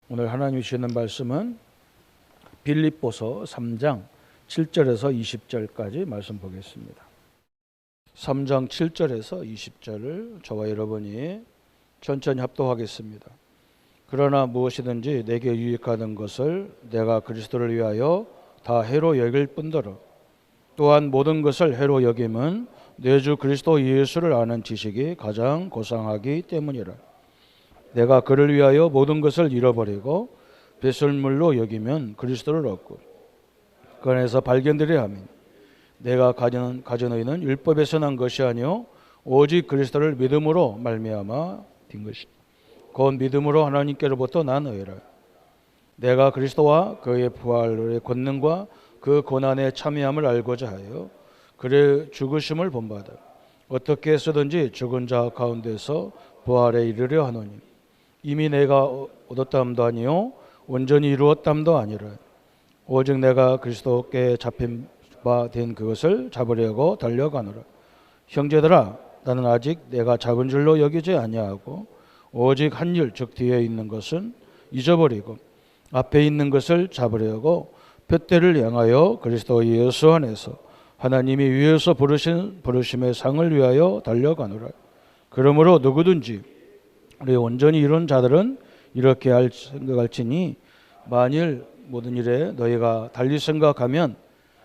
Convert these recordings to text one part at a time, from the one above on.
오늘 하나님이 주시는 말씀은 빌립보서 3장 7절에서 20절까지 말씀 보겠습니다. 3장 7절에서 20절을 저와 여러분이 천천히 합독하겠습니다. 그러나 무엇이든지 내게 유익하는 것을 내가 그리스도를 위하여 다 해로 여길 뿐더러 또한 모든 것을 해로 여김은 내 주 그리스도 예수를 아는 지식이 가장 고상하기 때문이라. 내가 그를 위하여 모든 것을 잃어버리고 배설물로 여기면 그리스도를 얻고 그 안에서 발견되려 함이니 내가 가진 의는 율법에서 난 것이 아니요 오직 그리스도를 믿음으로 말미암아 된 것이니 곧 믿음으로 하나님께로부터 난 의라. 내가 그리스도와 그의 부활의 권능과 그 고난의 참여함을 알고자 하여 그의 죽으심을 본받아 어떻게 해서든지 죽은 자 가운데서 부활에 이르려 하노니 이미 내가 얻었담도 아니요 온전히 이루었담도 아니라 오직 내가 그리스도께 잡힌 바 된 그것을 잡으려고 달려가노라. 형제들아, 나는 아직 내가 잡은 줄로 여기지 아니하고 오직 한 일 즉 뒤에 있는 것은 잊어버리고 앞에 있는 것을 잡으려고 표대를 향하여 그리스도 예수 안에서 하나님이 위에서 부르신 부르심의 상을 위하여 달려가노라. 그러므로 누구든지 우리 온전히 이룬 자들은 이렇게 생각할지니 만일 모든 일에 너희가 달리 생각하면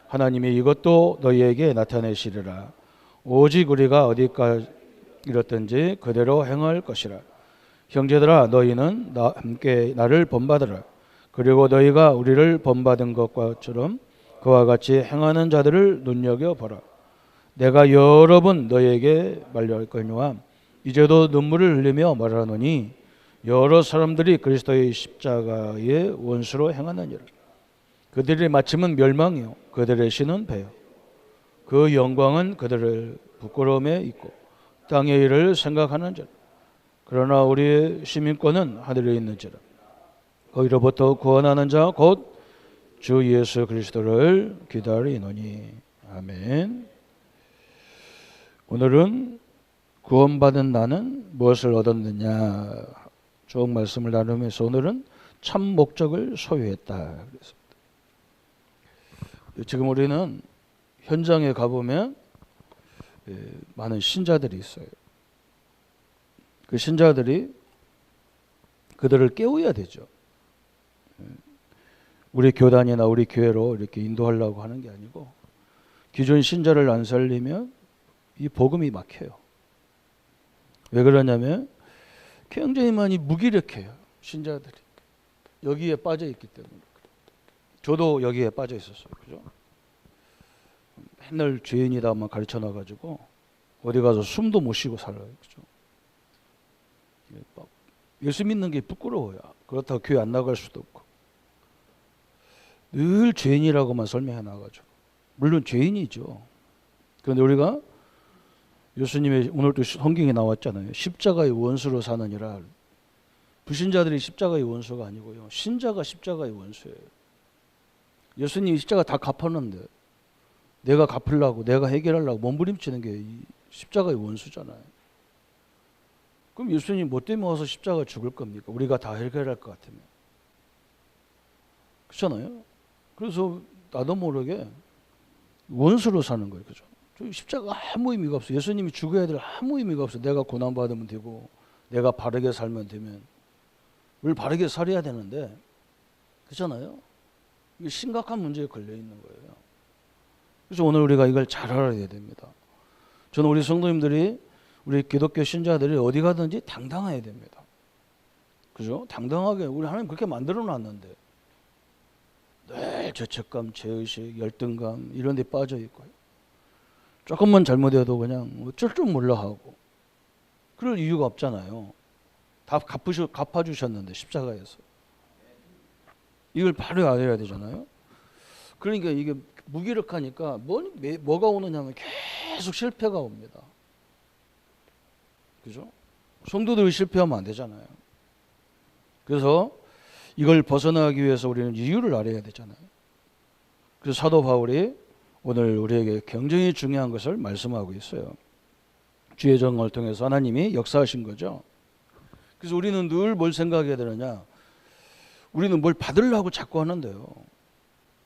하나님이 이것도 너희에게 나타내시리라. 오직 우리가 어디까지 이렇든지 그대로 행할 것이라. 형제들아, 너희는 함께 나를 본받으라. 그리고 너희가 우리를 본받은 것처럼 그와 같이 행하는 자들을 눈여겨보라. 내가 여러 번 너희에게 말할거니와 이제도 눈물을 흘리며 말하노니 여러 사람들이 그리스도의 십자가의 원수로 행하느니라. 그들의 마침은 멸망이요 그들의 신은 배요 그 영광은 그들의 부끄러움에 있고 땅의 일을 생각하는 자라. 그러나 우리의 시민권은 하늘에 있는지라. 거기로부터 구원하는 자 곧 주 예수 그리스도를 기다리노니. 아멘. 오늘은 구원받은 나는 무엇을 얻었느냐 쭉 말씀을 나누면서 오늘은 참 목적을 소유했다 그랬습니다. 지금 우리는 현장에 가보면 많은 신자들이 있어요. 그 신자들이 그들을 깨워야 되죠. 우리 교단이나 우리 교회로 이렇게 인도하려고 하는 게 아니고 기존 신자를 안 살리면 이 복음이 막혀요. 왜 그러냐면 굉장히 많이 무기력해요. 신자들이 여기에 빠져 있기 때문에. 저도 여기에 빠져 있었어요. 그죠? 맨날 죄인이다만 가르쳐 놔가지고 어디 가서 숨도 못 쉬고 살아요. 그죠? 예수 믿는 게 부끄러워요. 그렇다고 교회 안 나갈 수도 없고 늘 죄인이라고만 설명해 놔가지고 물론 죄인이죠. 그런데 우리가 예수님의 오늘도 성경에 나왔잖아요. 십자가의 원수로 사느니라. 불신자들이 십자가의 원수가 아니고요. 신자가 십자가의 원수예요. 예수님이 십자가 다 갚았는데 내가 갚으려고 내가 해결하려고 몸부림치는 게 이 십자가의 원수잖아요. 그럼 예수님 뭐 때문에 와서 십자가 죽을 겁니까? 우리가 다 해결할 것 같으면. 그렇잖아요. 그래서 나도 모르게 원수로 사는 거예요. 그죠? 십자가 아무 의미가 없어. 예수님이 죽어야 될 아무 의미가 없어. 내가 고난받으면 되고 내가 바르게 살면 되면 우리 바르게 살아야 되는데 그렇잖아요. 이게 심각한 문제에 걸려 있는 거예요. 그래서 오늘 우리가 이걸 잘 알아야 됩니다. 저는 우리 성도님들이 우리 기독교 신자들이 어디 가든지 당당해야 됩니다. 그죠? 당당하게 우리 하나님 그렇게 만들어 놨는데 늘 죄책감, 죄의식, 열등감 이런 데 빠져 있고요. 조금만 잘못해도 그냥 어쩔 줄 몰라 하고 그럴 이유가 없잖아요. 다 갚아주셨는데 십자가에서 이걸 바로 알아야 되잖아요. 그러니까 이게 무기력하니까 뭐가 오느냐면 계속 실패가 옵니다. 그죠? 성도들이 실패하면 안 되잖아요. 그래서 이걸 벗어나기 위해서 우리는 이유를 알아야 되잖아요. 그래서 사도 바울이 오늘 우리에게 굉장히 중요한 것을 말씀하고 있어요. 주의 정을 통해서 하나님이 역사하신 거죠. 그래서 우리는 늘 뭘 생각해야 되느냐? 우리는 뭘 받으려고 자꾸 하는데요.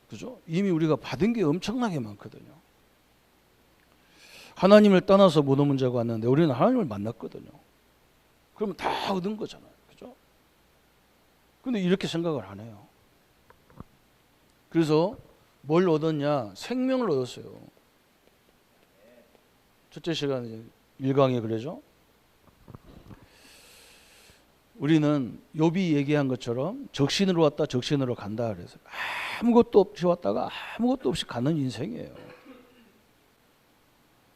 그죠? 이미 우리가 받은 게 엄청나게 많거든요. 하나님을 떠나서 모든 문제가 왔는데 우리는 하나님을 만났거든요. 그러면 다 얻은 거잖아요. 그죠? 근데 이렇게 생각을 안 해요. 그래서 뭘 얻었냐? 생명을 얻었어요. 첫째 시간에 1강에 그러죠. 우리는 욥이 얘기한 것처럼 적신으로 왔다 적신으로 간다 그래서 아무것도 없이 왔다가 아무것도 없이 가는 인생이에요.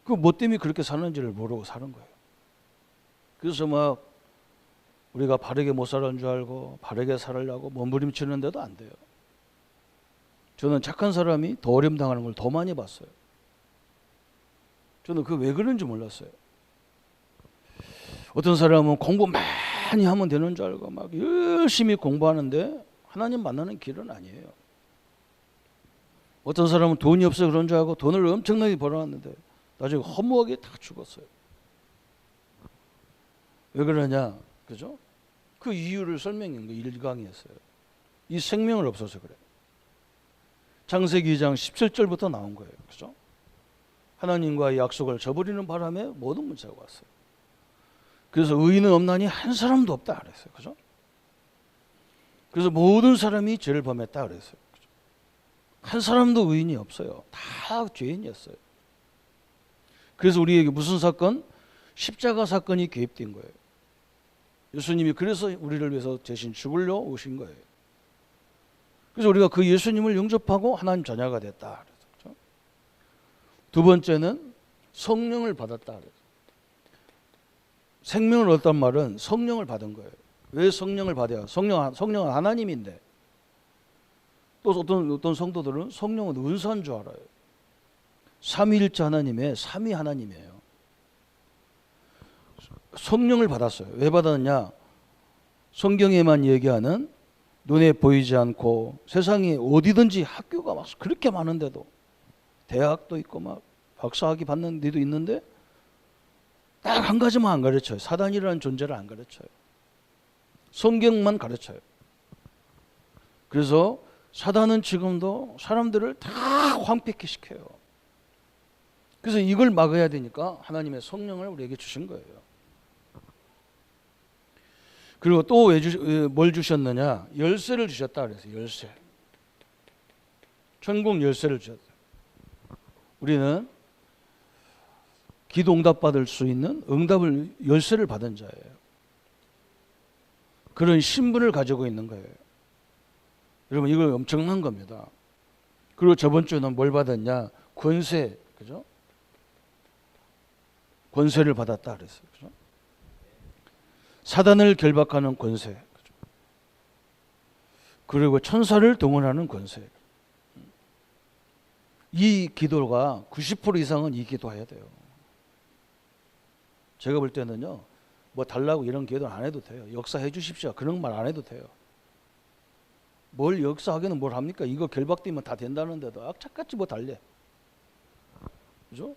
그 뭐 때문에 그렇게 사는지를 모르고 사는 거예요. 그래서 막 우리가 바르게 못 살는 줄 알고 바르게 살으려고 몸부림치는데도 안 돼요. 저는 착한 사람이 더 어려움 당하는 걸 더 많이 봤어요. 저는 그게 왜 그런지 몰랐어요. 어떤 사람은 공부 많이 하면 되는 줄 알고 막 열심히 공부하는데 하나님 만나는 길은 아니에요. 어떤 사람은 돈이 없어 그런 줄 알고 돈을 엄청나게 벌어왔는데 나중에 허무하게 다 죽었어요. 왜 그러냐? 그죠? 그 이유를 설명한 거 1강이었어요. 이 생명을 없어서 그래요. 창세기 2장 17절부터 나온 거예요. 그죠? 하나님과의 약속을 저버리는 바람에 모든 문제가 왔어요. 그래서 의인은 없나니 한 사람도 없다 그랬어요. 그죠? 그래서 모든 사람이 죄를 범했다 그랬어요. 그죠? 한 사람도 의인이 없어요. 다 죄인이었어요. 그래서 우리에게 무슨 사건? 십자가 사건이 개입된 거예요. 예수님이 그래서 우리를 위해서 대신 죽으려 오신 거예요. 그래서 우리가 그 예수님을 영접하고 하나님 자녀가 됐다. 그렇죠? 두 번째는 성령을 받았다. 그래서 생명을 얻었단 말은 성령을 받은 거예요. 왜 성령을 받아요? 성령은 하나님인데 또 어떤 성도들은 성령은 은사인 줄 알아요. 삼위일체 하나님의 삼위 하나님이에요. 성령을 받았어요. 왜 받았냐? 성경에만 얘기하는 눈에 보이지 않고 세상에 어디든지 학교가 막 그렇게 많은데도 대학도 있고 막 박사학위 받는 데도 있는데 딱 한 가지만 안 가르쳐요. 사단이라는 존재를 안 가르쳐요. 성경만 가르쳐요. 그래서 사단은 지금도 사람들을 다 황폐케 시켜요. 그래서 이걸 막아야 되니까 하나님의 성령을 우리에게 주신 거예요. 그리고 또 뭘 주셨느냐? 열쇠를 주셨다 그래서 열쇠. 천국 열쇠를 주셨어요. 우리는 기도 응답받을 수 있는 응답을 열쇠를 받은 자예요. 그런 신분을 가지고 있는 거예요. 여러분 이거 엄청난 겁니다. 그리고 저번 주는 뭘 받았냐? 권세, 그죠? 권세를 받았다 그랬어요. 그죠? 사단을 결박하는 권세, 그죠? 그리고 천사를 동원하는 권세. 이 기도가 90% 이상은 이 기도해야 돼요. 제가 볼 때는요, 뭐 달라고 이런 기도는 안 해도 돼요. 역사해 주십시오. 그런 말 안 해도 돼요. 뭘 역사하기는 뭘 합니까? 이거 결박되면 다 된다는데도 악착같이 뭐 달래. 그죠?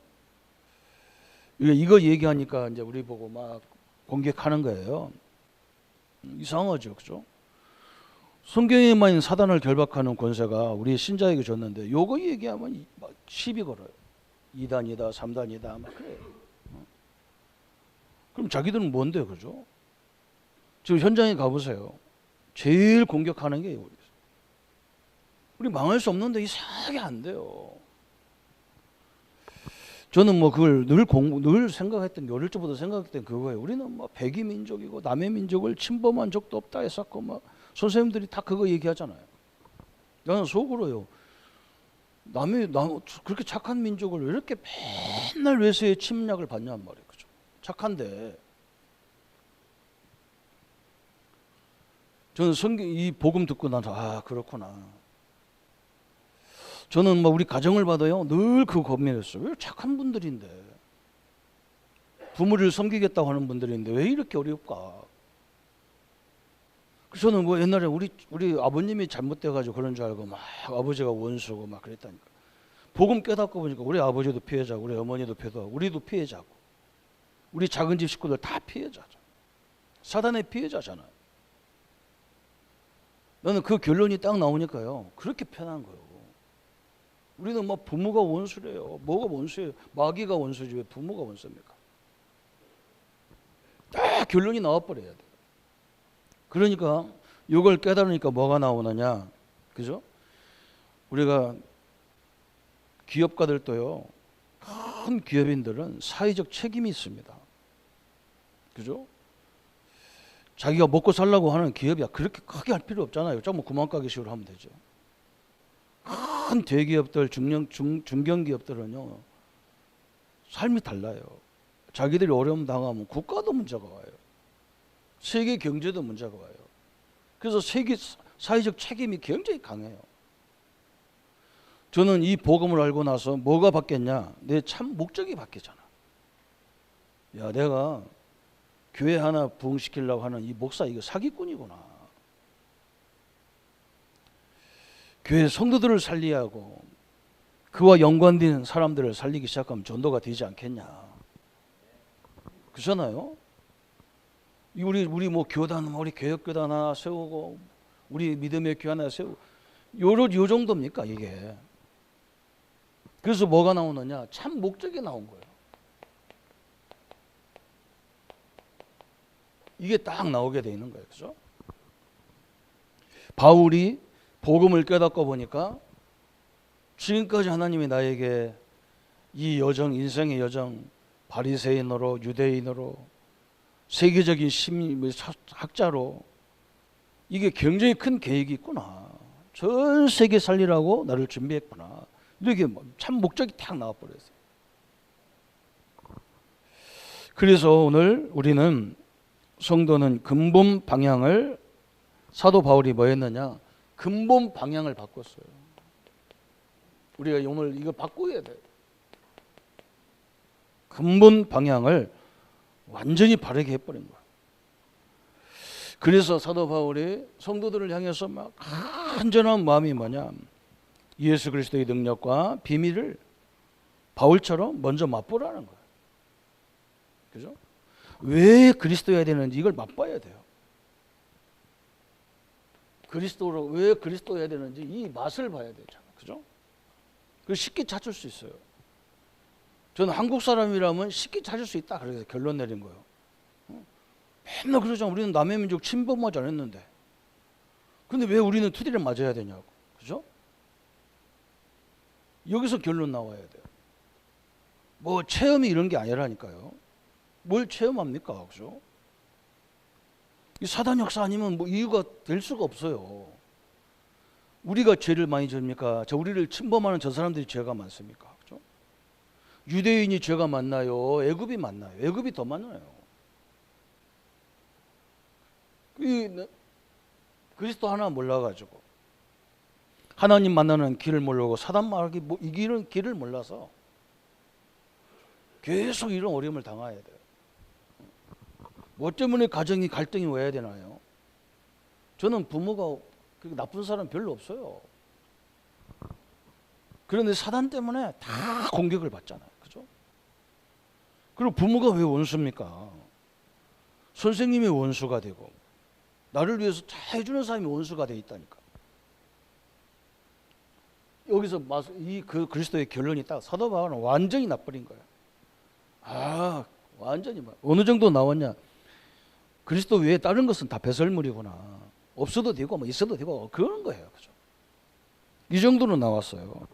이거 얘기하니까 이제 우리 보고 막 공격하는 거예요. 이상하죠. 그죠? 성경에만 있는 사단을 결박하는 권세가 우리 신자에게 줬는데 요거 얘기하면 시비 걸어요. 2단이다, 3단이다 막 그래요. 그럼 자기들은 뭔데, 그죠? 지금 현장에 가보세요. 제일 공격하는 게 우리 망할 수 없는데 이상하게 안 돼요. 저는 뭐 그걸 늘 생각했던 게 어릴 때부터 생각했던 그거예요. 우리는 뭐 백이 민족이고 남의 민족을 침범한 적도 없다 했었고 막 선생님들이 다 그거 얘기하잖아요. 나는 속으로요. 그렇게 착한 민족을 왜 이렇게 맨날 외세의 침략을 받냔 말이에요. 그죠? 착한데. 저는 이 복음 듣고 나서 그렇구나. 저는 뭐 우리 가정을 봐도요 늘 그 고민했어요. 왜 착한 분들인데 부모를 섬기겠다고 하는 분들인데 왜 이렇게 어려울까? 그래서 저는 뭐 옛날에 우리 아버님이 잘못돼가지고 그런 줄 알고 막 아버지가 원수고 막 그랬다니까. 복음 깨닫고 보니까 우리 아버지도 피해자고 우리 어머니도 피해자고 우리도 피해자고 우리 작은 집 식구들 다 피해자죠. 사단의 피해자잖아요. 나는 그 결론이 딱 나오니까요. 그렇게 편한 거예요. 우리는 막 부모가 원수래요. 뭐가 원수예요? 마귀가 원수지 왜 부모가 원수입니까? 딱 결론이 나와버려야 돼요. 그러니까 이걸 깨달으니까 뭐가 나오느냐, 그죠? 우리가 기업가들도요, 큰 기업인들은 사회적 책임이 있습니다. 그죠? 자기가 먹고 살려고 하는 기업이야. 그렇게 크게 할 필요 없잖아요. 좀 구멍가게식으로 하면 되죠. 큰 대기업들, 중견기업들은요, 삶이 달라요. 자기들이 어려움 당하면 국가도 문제가 와요. 세계 경제도 문제가 와요. 그래서 세계 사회적 책임이 굉장히 강해요. 저는 이 복음을 알고 나서 뭐가 바뀌었냐? 내 참 목적이 바뀌잖아. 야, 내가 교회 하나 부흥시키려고 하는 이 목사 이거 사기꾼이구나. 교회 성도들을 살리야 하고 그와 연관된 사람들을 살리기 시작하면 전도가 되지 않겠냐. 그렇잖아요. 우리 뭐 교단, 우리 개혁교단 하나 세우고 우리 믿음의 교회 하나 세우고 요 정도입니까 이게. 그래서 뭐가 나오느냐? 참 목적이 나온 거예요. 이게 딱 나오게 돼 있는 거예요. 그죠? 바울이 복음을 깨닫고 보니까 지금까지 하나님이 나에게 이 여정, 인생의 여정, 바리새인으로, 유대인으로, 세계적인 학자로 이게 굉장히 큰 계획이 있구나. 전 세계 살리라고 나를 준비했구나. 이렇게 참 목적이 딱 나와버렸어요. 그래서 오늘 우리는 성도는 근본 방향을, 사도 바울이 뭐 했느냐? 근본 방향을 바꿨어요. 우리가 오늘 이거 바꿔야 돼요. 근본 방향을 완전히 바르게 해버린 거예요. 그래서 사도 바울이 성도들을 향해서 막 간절한 마음이 뭐냐? 예수 그리스도의 능력과 비밀을 바울처럼 먼저 맛보라는 거예요. 그죠? 왜 그리스도여야 되는지 이걸 맛봐야 돼요. 그리스도로 왜 그리스도여야 되는지 이 맛을 봐야 되잖아. 그죠? 그 쉽게 찾을 수 있어요. 저는 한국 사람이라면 쉽게 찾을 수 있다. 그래서 결론 내린 거예요. 맨날 그러잖아. 우리는 남의 민족 침범하지 않았는데. 근데 왜 우리는 투디를 맞아야 되냐고. 그죠? 여기서 결론 나와야 돼요. 뭐 체험이 이런 게 아니라니까요. 뭘 체험합니까? 그죠? 이 사단 역사 아니면 뭐 이유가 될 수가 없어요. 우리가 죄를 많이 집니까? 우리를 침범하는 저 사람들이 죄가 많습니까? 그죠? 유대인이 죄가 많나요? 애굽이 많나요? 애굽이 더 많아요. 그리스도 하나 몰라가지고 하나님 만나는 길을 모르고 사단 말기 이 길을 몰라서 계속 이런 어려움을 당해야 돼요. 뭐 때문에 가정이 갈등이 와야 되나요? 저는 부모가 나쁜 사람 별로 없어요. 그런데 사단 때문에 다 공격을 받잖아요. 그죠? 그리고 부모가 왜 원수입니까? 선생님이 원수가 되고 나를 위해서 다 해주는 사람이 원수가 돼 있다니까. 여기서 그 그리스도의 결론이 딱 사도 바울은 완전히 나버린 거예요. 아, 완전히 어느 정도 나왔냐? 그리스도 외에 다른 것은 다 배설물이구나. 없어도 되고 뭐 있어도 되고 그런 거예요. 그죠? 이 정도로 나왔어요.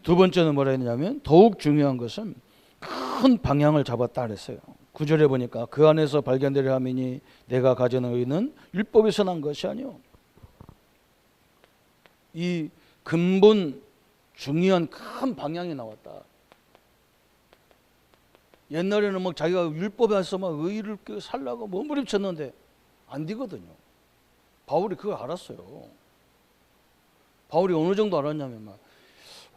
두 번째는 뭐라 했냐면 더욱 중요한 것은 큰 방향을 잡았다 그랬어요. 9절에 보니까 그 안에서 발견되려 함이니 내가 가지는 의는 율법에서 난 것이 아니요. 이 근본 중요한 큰 방향이 나왔다. 옛날에는 막 자기가 율법에서 막 의를 살라고 몸부림쳤는데 안 되거든요. 바울이 그걸 알았어요. 바울이 어느 정도 알았냐면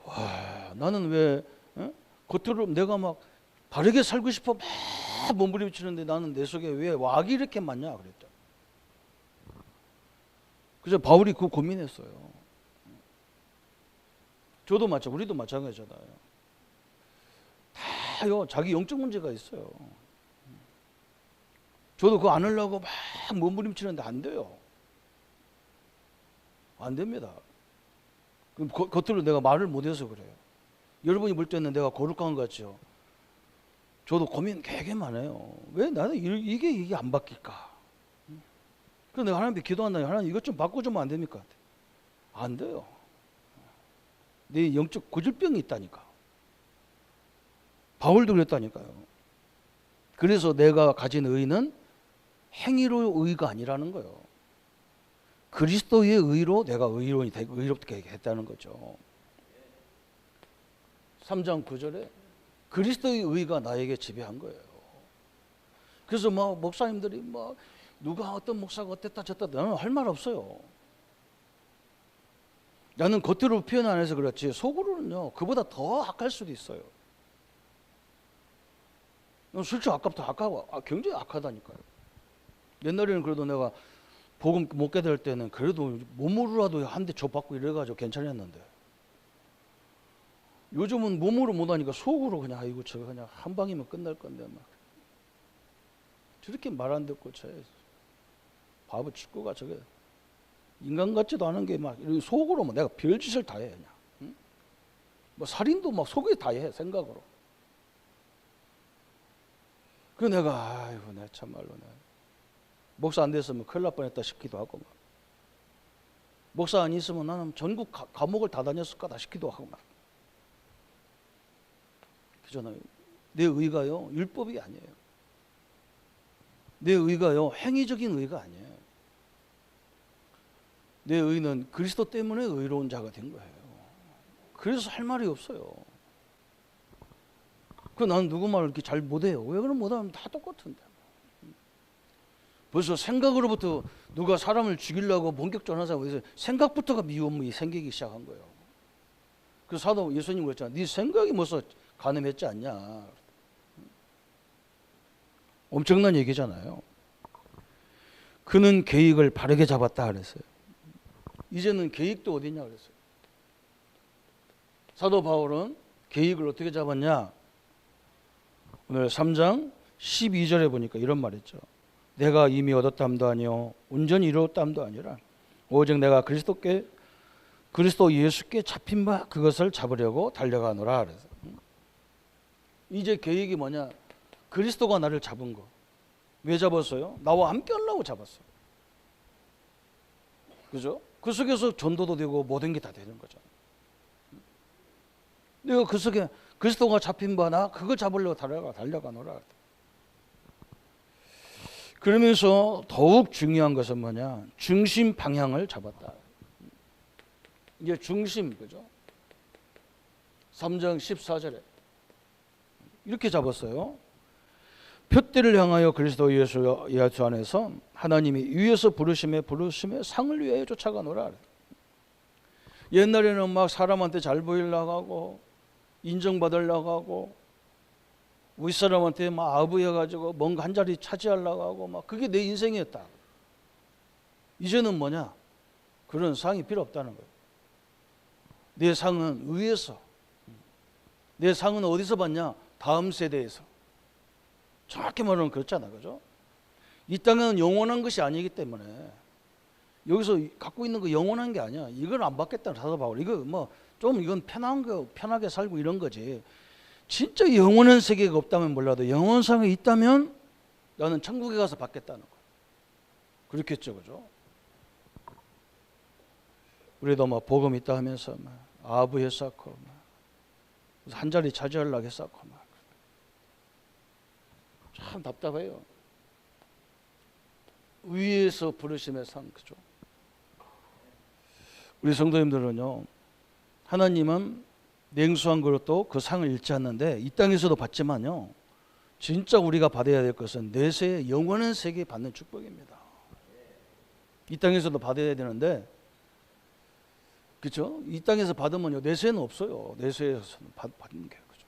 와, 나는 왜 겉으로 내가 막 바르게 살고 싶어 막 몸부림치는데 나는 내 속에 왜 악이 이렇게 많냐 그랬죠. 그래서 바울이 그거 고민했어요. 저도 우리도 마찬가지잖아요. 다요 자기 영적 문제가 있어요. 저도 그거 안 하려고 막 몸부림치는데 안 돼요. 안 됩니다. 그럼 겉으로 내가 말을 못해서 그래요. 여러분이 볼 때는 내가 거룩한 것 같죠. 저도 고민 되게 많아요. 왜 나는 이게 안 바뀔까? 그래서 내가 하나님께 기도한다니, 하나님 이것 좀 바꿔주면 안 됩니까? 안 돼요. 내 영적 고질병이 있다니까. 바울도 그랬다니까요. 그래서 내가 가진 의는 행위로 의가 아니라는 거예요. 그리스도의 의로 내가 의로운이 되고 의롭게 했다는 거죠. 3장 9절에 그리스도의 의가 나에게 지배한 거예요. 그래서 막 목사님들이 막 누가 어떤 목사가 어땠다 저랬다, 나는 할 말 없어요. 나는 겉으로 표현 안 해서 그렇지 속으로는요 그보다 더 악할 수도 있어요. 실제 아까워. 굉장히 악하다니까요. 옛날에는 그래도 내가 복음 못 깨달을 때는 그래도 몸으로라도 한 대 줘 받고 이래가지고 괜찮았는데, 요즘은 몸으로 못하니까 속으로 그냥 아이고 저거 그냥 한 방이면 끝날 건데 막 저렇게 말 안 듣고 저 바보 축구가 저게 인간 같지도 않은 게 막 속으로 막 내가 별짓을 다 해 그냥. 응? 뭐 살인도 막 속에 다 해 생각으로. 그 내가 아이고 내 참말로 내 목사 안 됐으면 큰일 날 뻔했다 싶기도 하고 막. 목사 안 있으면 나는 전국 감옥을 다 다녔을 거다 싶기도 하고 막. 그잖아요. 내 의가요 율법이 아니에요. 내 의가요 행위적인 의가 아니에요. 내 의는 그리스도 때문에 의로운 자가 된 거예요. 그래서 할 말이 없어요. 그 나는 누구 말을 이렇게 잘 못해요. 왜 그럼 못하면 다 똑같은데. 벌써 생각으로부터 누가 사람을 죽이려고 본격적으로 하는 사람에서 생각부터가 미움이 생기기 시작한 거예요. 그 사도 예수님 그랬잖아. 네 생각이 벌써 가늠했지 않냐. 엄청난 얘기잖아요. 그는 계획을 바르게 잡았다 그랬어요. 이제는 계획도 어디냐 그랬어요. 사도 바울은 계획을 어떻게 잡았냐. 오늘 3장 12절에 보니까 이런 말 했죠. 내가 이미 얻었담도 아니요 온전히 이루었담도 아니라 오직 내가 그리스도 예수께 잡힌 바 그것을 잡으려고 달려가노라 그래서. 이제 계획이 뭐냐. 그리스도가 나를 잡은 거. 왜 잡았어요? 나와 함께 하려고 잡았어요. 그죠? 그 속에서 전도도 되고 모든 게 다 되는 거죠. 내가 그 속에 그리스도가 잡힌 바 나 그걸 잡으려고 달려가노라. 그러면서 더욱 중요한 것은 뭐냐? 중심 방향을 잡았다. 이게 중심, 그죠? 3장 14절에 이렇게 잡았어요. 표대를 향하여 그리스도 예수 안에서 하나님이 위에서 부르심에 상을 위하여 쫓아가노라. 옛날에는 막 사람한테 잘 보이려고 하고 인정받으려고 하고 윗사람한테 막 아부해가지고 뭔가 한 자리 차지하려고 하고 막 그게 내 인생이었다. 이제는 뭐냐? 그런 상이 필요 없다는 거예요. 내 상은 위에서. 내 상은 어디서 받냐? 다음 세대에서. 정확히 말하면 그렇잖아, 그죠? 이 땅은 영원한 것이 아니기 때문에 여기서 갖고 있는 거 영원한 게 아니야. 이걸 안 받겠다는 사도 바울. 이거 뭐 좀 이건 편하게 살고 이런 거지. 진짜 영원한 세계가 없다면 몰라도 영원상에 있다면 나는 천국에 가서 받겠다는 거. 그렇겠죠, 그죠? 우리도 뭐 복음 있다 하면서 막 아부했었고 막 한 자리 차지하려고 했었고 막 참 답답해요. 위에서 부르심의 상, 그죠? 우리 성도님들은요, 하나님은 냉수한 그릇도 그 상을 잃지 않는데 이 땅에서도 받지만요, 진짜 우리가 받아야 될 것은 내세의 영원한 세계에 받는 축복입니다. 이 땅에서도 받아야 되는데, 그렇죠? 이 땅에서 받으면요, 내세는 없어요. 내세에서는 받는 게, 그죠?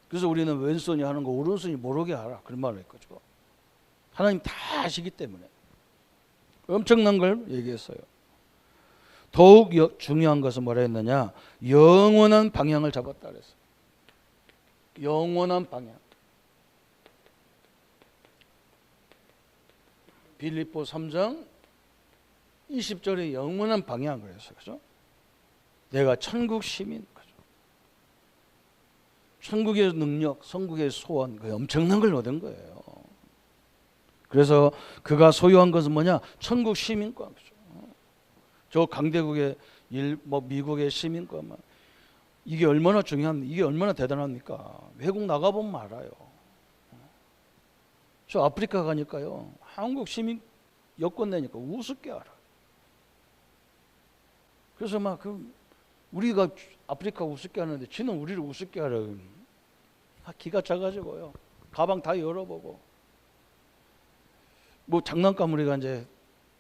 그래서 우리는 왼손이 하는 거 오른손이 모르게 하라, 그런 말을 했거죠. 하나님 다 아시기 때문에 엄청난 걸 얘기했어요. 더욱 중요한 것은 뭐라 했느냐? 영원한 방향을 잡았다 그랬어요. 영원한 방향. 빌립보 3장 20절의 영원한 방향 그래서 그죠? 내가 천국 시민 그죠? 천국의 능력, 천국의 소원 그 엄청난 걸 얻은 거예요. 그래서 그가 소유한 것은 뭐냐? 천국 시민권 그죠? 저 강대국의 미국의 시민권 이게 얼마나 중요합니까? 이게 얼마나 대단합니까? 외국 나가보면 알아요. 저 아프리카 가니까요. 한국 시민 여권 내니까 우습게 알아. 그래서 막 우리가 아프리카 우습게 하는데 지는 우리를 우습게 알아. 기가 차가지고요. 가방 다 열어보고. 뭐 장난감 우리가 이제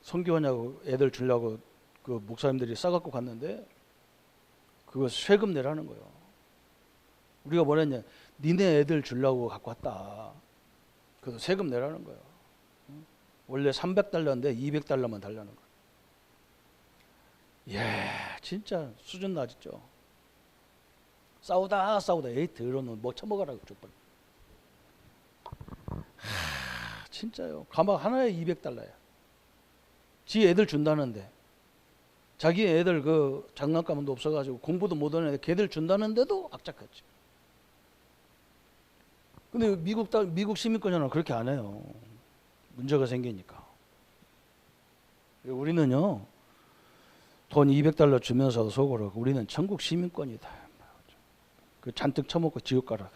선교하냐고 애들 주려고 그 목사님들이 싸갖고 갔는데 그거 세금 내라는 거예요. 우리가 뭐랬냐? 니네 애들 주려고 갖고 왔다. 그래서 세금 내라는 거예요. 원래 300달러인데 200달러만 달라는 거예요. 예, 진짜 수준 낮죠. 싸우다 에이 더러운 뭐 처먹어라 그쪽. 진짜요. 가방 하나에 200달러야. 지 애들 준다는데 자기 애들 그 장난감도 없어가지고 공부도 못하는 애들 걔들 준다는데도 악착같이. 근데 미국 시민권자는 그렇게 안 해요. 문제가 생기니까. 우리는요 돈 200달러 주면서 속으로 우리는 천국 시민권이다. 그 잔뜩 처먹고 지옥 가라.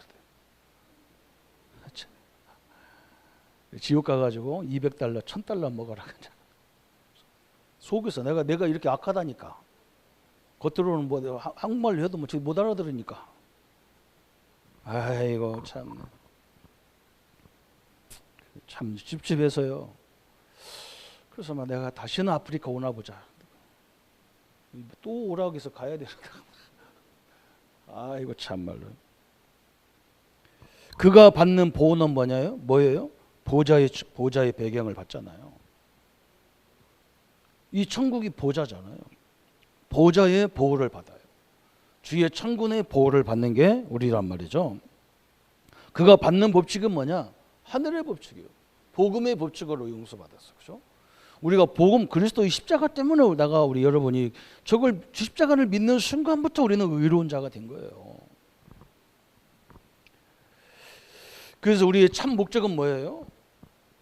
지옥 가가지고 200달러, 1000달러 먹어라. 속에서 내가 이렇게 악하다니까. 겉으로는 뭐 한국말로 해도 뭐 못 알아들으니까. 아이고 참 찝찝해서요. 그래서 막 내가 다시는 아프리카 오나 보자. 또 오라고 해서 가야 되는가. 아이고 참말로. 그가 받는 보호는 뭐예요? 보좌의 배경을 받잖아요. 이 천국이 보좌잖아요. 보좌의 보호를 받아요. 주의 천군의 보호를 받는 게 우리란 말이죠. 그가 받는 법칙은 뭐냐? 하늘의 법칙이에요. 복음의 법칙으로 용서받았어. 그죠? 우리가 복음 그리스도의 십자가 때문에 우리 여러분이 저걸 십자가를 믿는 순간부터 우리는 의로운 자가 된 거예요. 그래서 우리의 참 목적은 뭐예요?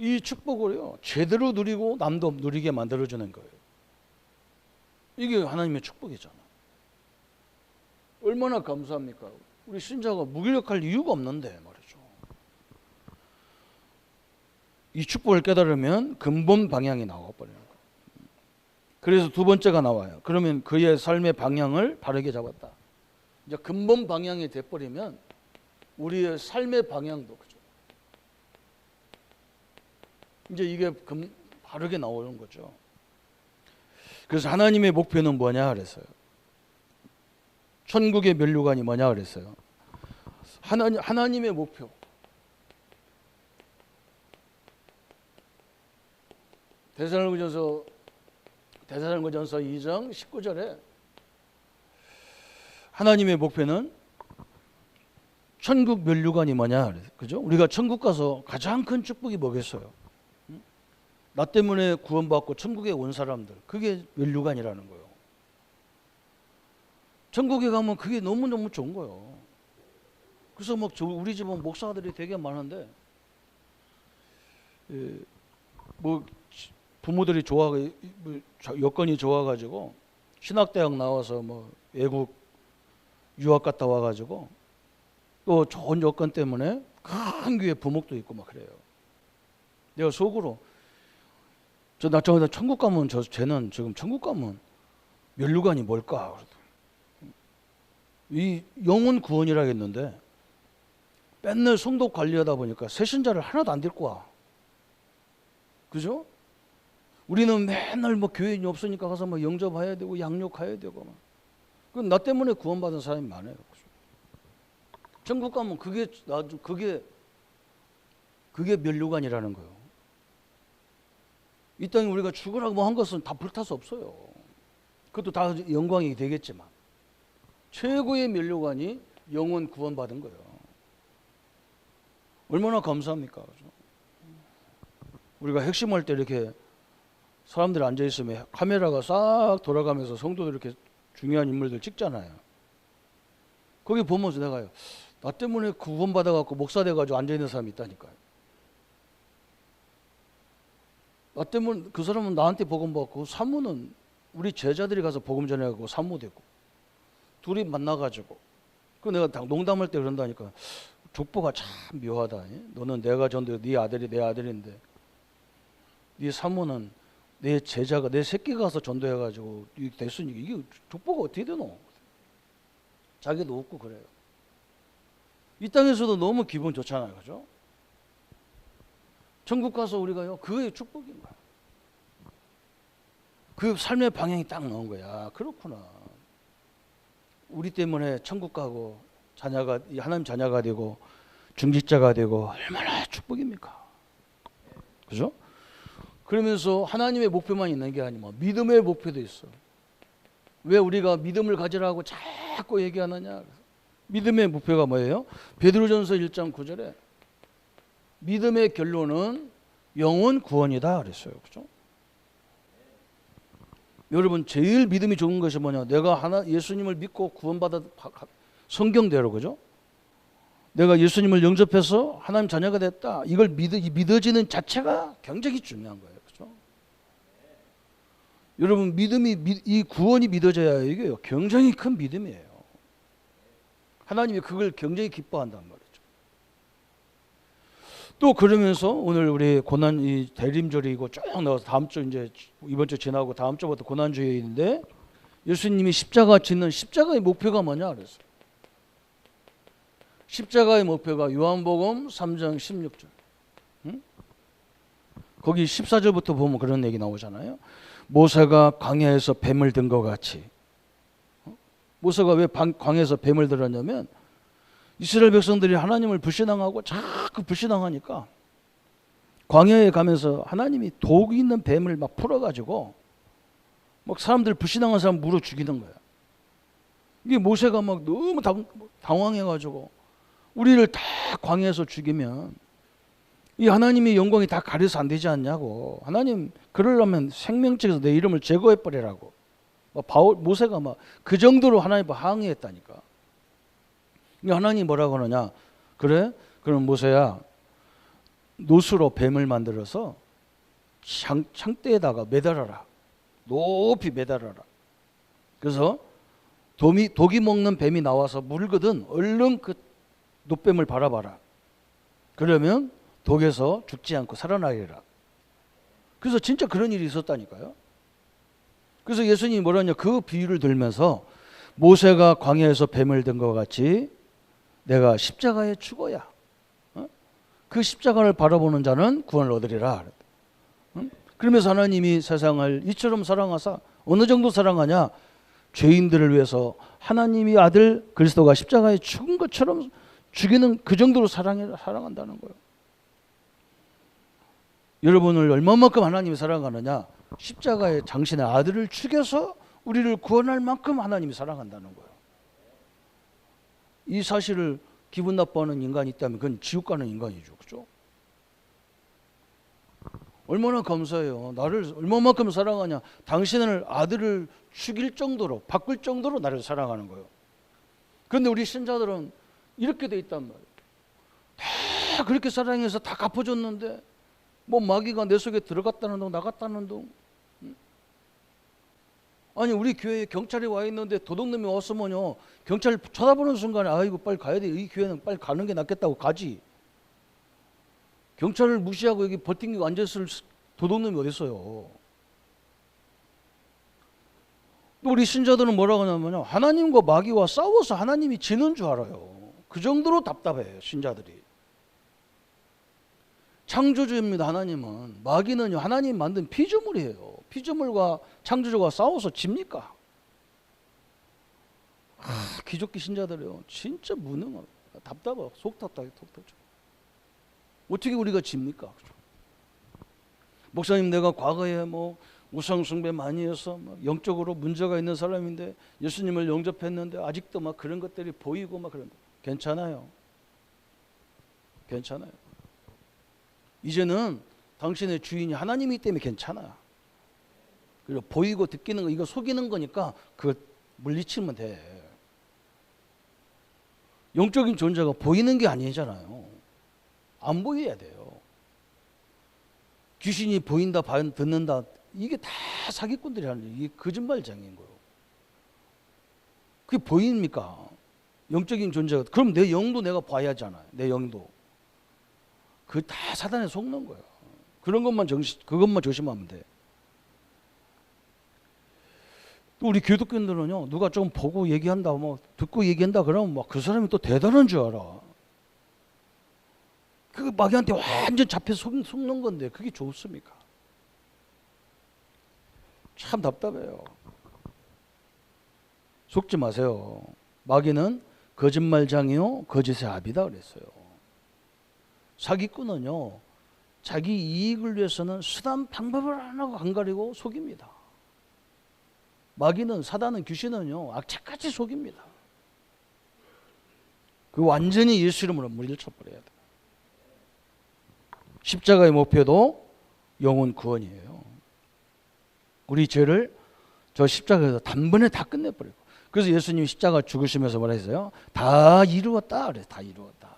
이 축복을요 제대로 누리고 남도 누리게 만들어주는 거예요. 이게 하나님의 축복이잖아. 얼마나 감사합니까? 우리 신자가 무기력할 이유가 없는데 말이죠. 이 축복을 깨달으면 근본 방향이 나와버리는 거예요. 그래서 두 번째가 나와요. 그러면 그의 삶의 방향을 바르게 잡았다. 이제 근본 방향이 돼버리면 우리의 삶의 방향도 그죠. 이제 이게 바르게 나오는 거죠. 그래서 하나님의 목표는 뭐냐 그랬어요. 천국의 면류관이 뭐냐 그랬어요. 하나님의 목표. 데살로니가전서 2장 19절에 하나님의 목표는 천국 면류관이 뭐냐 그죠? 우리가 천국 가서 가장 큰 축복이 뭐겠어요? 나 때문에 구원받고 천국에 온 사람들, 그게 면류관이라는 거예요. 천국에 가면 그게 너무너무 좋은 거예요. 그래서 막 우리 집은 목사들이 되게 많은데 뭐 부모들이 여건이 좋아가지고 신학대학 나와서 뭐 외국 유학 갔다 와가지고 또 좋은 여건 때문에 큰 교회 부목도 있고 막 그래요. 내가 속으로 나 천국 가면 쟤는 지금 천국 가면 면류관이 뭘까? 이 영혼 구원이라겠는데 맨날 성도 관리하다 보니까 새신자를 하나도 안 데리고 와. 그죠? 우리는 맨날 뭐 교인이 없으니까 가서 뭐 영접해야 되고 양육해야 되고 막. 나 때문에 구원받은 사람이 많아요. 천국 가면 그게 면류관이라는 거예요. 이 땅에 우리가 죽으라고 뭐 한 것은 다 불타서 없어요. 그것도 다 영광이 되겠지만 최고의 면류관이 영혼 구원받은 거예요. 얼마나 감사합니까? 우리가 핵심할 때 이렇게 사람들이 앉아 있으면 카메라가 싹 돌아가면서 성도들 이렇게 중요한 인물들 찍잖아요. 거기 보면서 내가요, 나 때문에 구원 받아갖고 목사 돼가지고 앉아 있는 사람이 있다니까요. 나 때문에 그 사람은 나한테 복음 받고 사모는 우리 제자들이 가서 복음 전해가고 사모 되고 둘이 만나가지고 그 내가 농담할 때 그런다니까. 족보가 참 묘하다. 너는 내가 전도 네 아들이 내 아들인데 네 사모는 내 제자가 내 새끼가 가서 전도해가지고 됐으니까 이게 족보가 어떻게 되노? 자기도 웃고 그래요. 이 땅에서도 너무 기분 좋잖아요, 그죠? 천국 가서 우리가요, 그의 축복인 거야. 그 삶의 방향이 딱 나온 거야. 그렇구나. 우리 때문에 천국 가고 자녀가 하나님 자녀가 되고 중직자가 되고 얼마나 축복입니까? 그죠? 그러면서 하나님의 목표만 있는 게 아니고 믿음의 목표도 있어. 왜 우리가 믿음을 가지라고 자꾸 얘기하느냐? 믿음의 목표가 뭐예요? 베드로전서 1장 9절에 믿음의 결론은 영혼 구원이다 그랬어요. 그죠? 여러분 제일 믿음이 좋은 것이 뭐냐? 내가 예수님을 믿고 구원받아 성경대로 그죠? 내가 예수님을 영접해서 하나님 자녀가 됐다. 이걸 믿어지는 자체가 굉장히 중요한 거예요. 그죠? 여러분 이 구원이 믿어져야 이게 굉장히 큰 믿음이에요. 하나님이 그걸 굉장히 기뻐한단 말이죠. 또 그러면서 오늘 우리 고난 이 대림절이고 쭉 나와서 다음 주 이제 이번 주 지나고 다음 주부터 고난주일인데 예수님이 십자가 짓는 십자가의 목표가 뭐냐 그랬어요. 십자가의 목표가 요한복음 3장 16절. 응? 거기 14절부터 보면 그런 얘기 나오잖아요. 모세가 광야에서 뱀을 든 것 같이. 모세가 왜 광야에서 뱀을 들었냐면 이스라엘 백성들이 하나님을 불신앙하고 자꾸 불신앙하니까 광야에 가면서 하나님이 독 있는 뱀을 막 풀어가지고 막 사람들 불신앙한 사람 물어 죽이는 거야. 이게 모세가 막 너무 당황해가지고 우리를 다 광야에서 죽이면 이 하나님의 영광이 다 가려서 안 되지 않냐고. 하나님 그러려면 생명책에서 내 이름을 제거해버리라고. 모세가 막 그 정도로 하나님 항의했다니까. 하나님이 뭐라고 하느냐? 그래? 그럼 모세야 노수로 뱀을 만들어서 창대에다가 매달아라. 높이 매달아라. 그래서 독이 먹는 뱀이 나와서 물거든 얼른 그 노뱀을 바라봐라. 그러면 독에서 죽지 않고 살아나리라. 그래서 진짜 그런 일이 있었다니까요. 그래서 예수님이 뭐라냐? 그 비유를 들면서 모세가 광야에서 뱀을 든 것 같이 내가 십자가에 죽어야 그 십자가를 바라보는 자는 구원을 얻으리라. 그러면서 하나님이 세상을 이처럼 사랑하사 어느 정도 사랑하냐? 죄인들을 위해서 하나님이 아들 그리스도가 십자가에 죽은 것처럼 죽이는 그 정도로 사랑한다는 거예요. 여러분을 얼마만큼 하나님이 사랑하느냐? 십자가에 당신의 아들을 죽여서 우리를 구원할 만큼 하나님이 사랑한다는 거예요. 이 사실을 기분 나빠하는 인간이 있다면 그건 지옥 가는 인간이죠. 그죠? 얼마나 감사해요. 나를 얼마만큼 사랑하냐? 당신을 아들을 죽일 정도로 바꿀 정도로 나를 사랑하는 거예요. 그런데 우리 신자들은 이렇게 돼 있단 말이에요. 다 그렇게 사랑해서 다 갚아줬는데 뭐 마귀가 내 속에 들어갔다는 둥 나갔다는 둥. 아니 우리 교회에 경찰이 와 있는데 도둑놈이 왔으면요 경찰 쳐다보는 순간에 아이고 빨리 가야 돼. 이 교회는 빨리 가는 게 낫겠다고 가지. 경찰을 무시하고 여기 버팅기고 앉아있을 도둑놈이 어디 있어요. 우리 신자들은 뭐라고 하냐면요 하나님과 마귀와 싸워서 하나님이 지는 줄 알아요. 그 정도로 답답해요 신자들이. 창조주입니다. 하나님은. 마귀는요 하나님 만든 피조물이에요. 피조물과 창조주가 싸워서 집니까? 기독교 신자들이요 진짜 무능하고 답답하고 속 답답해. 어떻게 우리가 집니까? 목사님 내가 과거에 뭐 우상 숭배 많이 해서 막 영적으로 문제가 있는 사람인데 예수님을 영접했는데 아직도 막 그런 것들이 보이고 막 그런데 괜찮아요. 이제는 당신의 주인이 하나님이기 때문에 괜찮아. 그리고 보이고 듣기는 거 이거 속이는 거니까 그거 물리치면 돼. 영적인 존재가 보이는 게 아니잖아요. 안 보여야 돼요. 귀신이 보인다, 듣는다, 이게 다 사기꾼들이 하는 일, 이게 거짓말장인 거예요. 그게 보입니까? 영적인 존재가. 그럼 내 영도 내가 봐야 하잖아요. 내 영도. 그 다 사단에 속는 거예요. 그런 것만 그것만 조심하면 돼. 또 우리 기독교인들은요, 누가 좀 보고 얘기한다, 뭐 듣고 얘기한다 그러면 막 그 사람이 또 대단한 줄 알아. 그 마귀한테 완전 잡혀 속는 건데 그게 좋습니까? 참 답답해요. 속지 마세요. 마귀는 거짓말장이요 거짓의 아비다 그랬어요. 사기꾼은요 자기 이익을 위해서는 수단 방법을 안 하고 안 가리고 속입니다. 마귀는, 사단은, 귀신은요 악착같이 속입니다. 그 완전히 예수 이름으로 물리쳐버려야 돼. 십자가의 목표도 영혼 구원이에요. 우리 죄를 저 십자가에서 단번에 다 끝내버리고. 그래서 예수님이 십자가 죽으시면서 뭐라 했어요? 다 이루었다 그래. 다 이루었다.